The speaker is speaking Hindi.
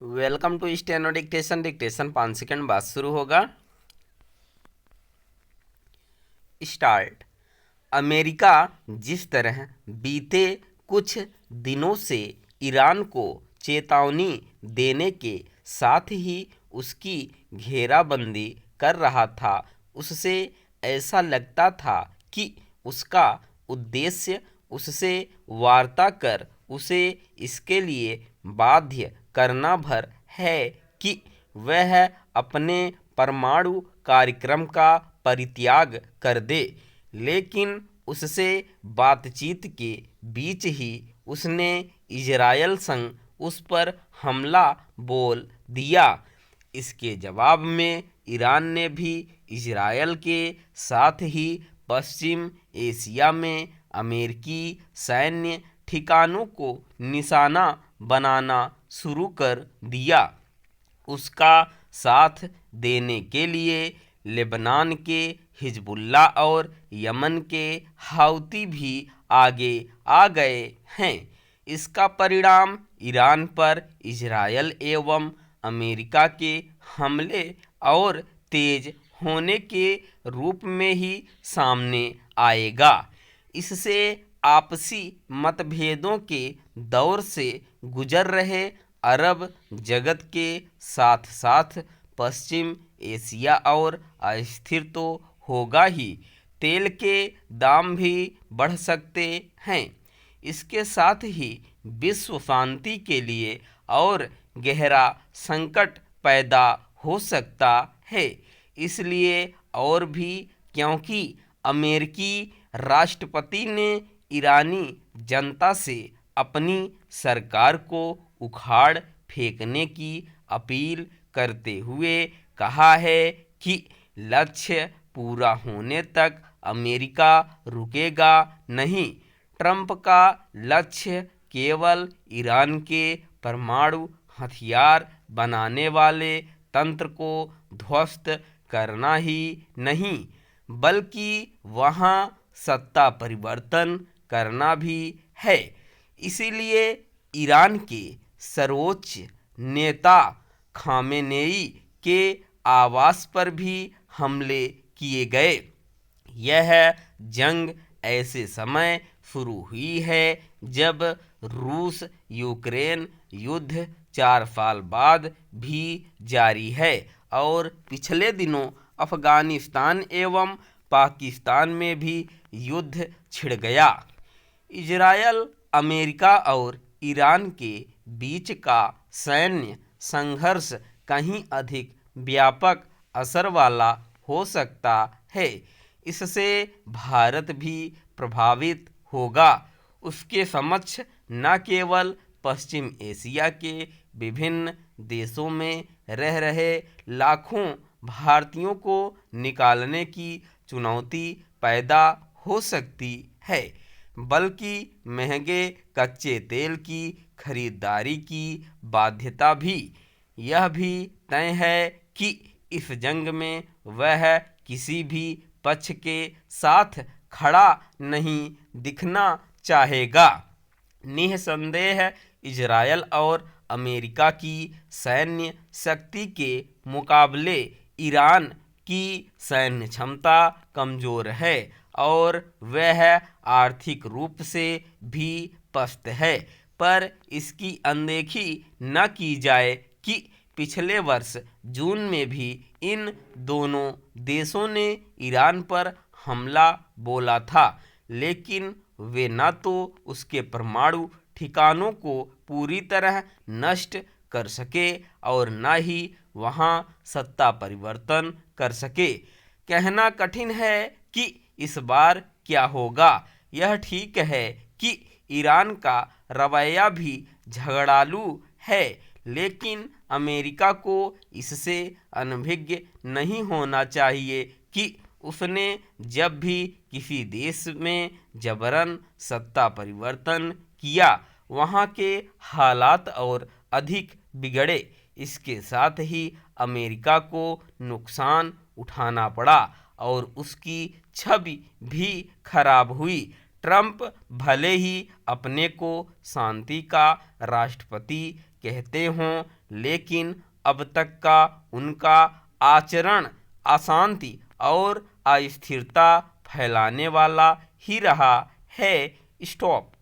Welcome to steno dictation. Dictation 5 second बाद शुरू होगा। स्टार्ट। अमेरिका जिस तरह बीते कुछ दिनों से ईरान को चेतावनी देने के साथ ही उसकी घेराबंदी कर रहा था, उससे ऐसा लगता था कि उसका उद्देश्य उससे वार्ता कर उसे इसके लिए बाध्य करना भर है कि वह अपने परमाणु कार्यक्रम का परित्याग कर दे। लेकिन उससे बातचीत के बीच ही उसने इजरायल संग उस पर हमला बोल दिया। इसके जवाब में ईरान ने भी इजरायल के साथ ही पश्चिम एशिया में अमेरिकी सैन्य ठिकानों को निशाना बनाना शुरू कर दिया। उसका साथ देने के लिए लेबनान के हिजबुल्ला और यमन के हाउती भी आगे आ गए हैं। इसका परिणाम ईरान पर इजरायल एवं अमेरिका के हमले और तेज होने के रूप में ही सामने आएगा। इससे आपसी मतभेदों के दौर से गुजर रहे अरब जगत के साथ साथ पश्चिम एशिया और अस्थिर तो होगा ही, तेल के दाम भी बढ़ सकते हैं। इसके साथ ही विश्व शांति के लिए और गहरा संकट पैदा हो सकता है। इसलिए और भी क्योंकि अमेरिकी राष्ट्रपति ने ईरानी जनता से अपनी सरकार को उखाड़ फेंकने की अपील करते हुए कहा है कि लक्ष्य पूरा होने तक अमेरिका रुकेगा नहीं। ट्रंप का लक्ष्य केवल ईरान के परमाणु हथियार बनाने वाले तंत्र को ध्वस्त करना ही नहीं, बल्कि वहां सत्ता परिवर्तन करना भी है। इसीलिए ईरान के सर्वोच्च नेता खामेनेई के आवास पर भी हमले किए गए। यह जंग ऐसे समय शुरू हुई है जब रूस यूक्रेन युद्ध 4 साल बाद भी जारी है और पिछले दिनों अफगानिस्तान एवं पाकिस्तान में भी युद्ध छिड़ गया। इजरायल, अमेरिका और ईरान के बीच का सैन्य संघर्ष कहीं अधिक व्यापक असर वाला हो सकता है। इससे भारत भी प्रभावित होगा। उसके समक्ष न केवल पश्चिम एशिया के विभिन्न देशों में रह रहे लाखों भारतीयों को निकालने की चुनौती पैदा हो सकती है, बल्कि महंगे कच्चे तेल की खरीदारी की बाध्यता भी। यह भी तय है कि इस जंग में वह किसी भी पक्ष के साथ खड़ा नहीं दिखना चाहेगा। निसंदेह इजरायल और अमेरिका की सैन्य शक्ति के मुकाबले ईरान की सैन्य क्षमता कमजोर है और वह आर्थिक रूप से भी पस्त है। पर इसकी अनदेखी न की जाए कि पिछले वर्ष जून में भी इन दोनों देशों ने ईरान पर हमला बोला था, लेकिन वे न तो उसके परमाणु ठिकानों को पूरी तरह नष्ट कर सके और न ही वहां सत्ता परिवर्तन कर सके। कहना कठिन है कि इस बार क्या होगा। यह ठीक है कि ईरान का रवैया भी झगड़ालू है, लेकिन अमेरिका को इससे अनभिज्ञ नहीं होना चाहिए कि उसने जब भी किसी देश में जबरन सत्ता परिवर्तन किया, वहाँ के हालात और अधिक बिगड़े। इसके साथ ही अमेरिका को नुकसान उठाना पड़ा और उसकी छवि भी खराब हुई। ट्रंप भले ही अपने को शांति का राष्ट्रपति कहते हों, लेकिन अब तक का उनका आचरण अशांति और अस्थिरता फैलाने वाला ही रहा है। स्टॉप।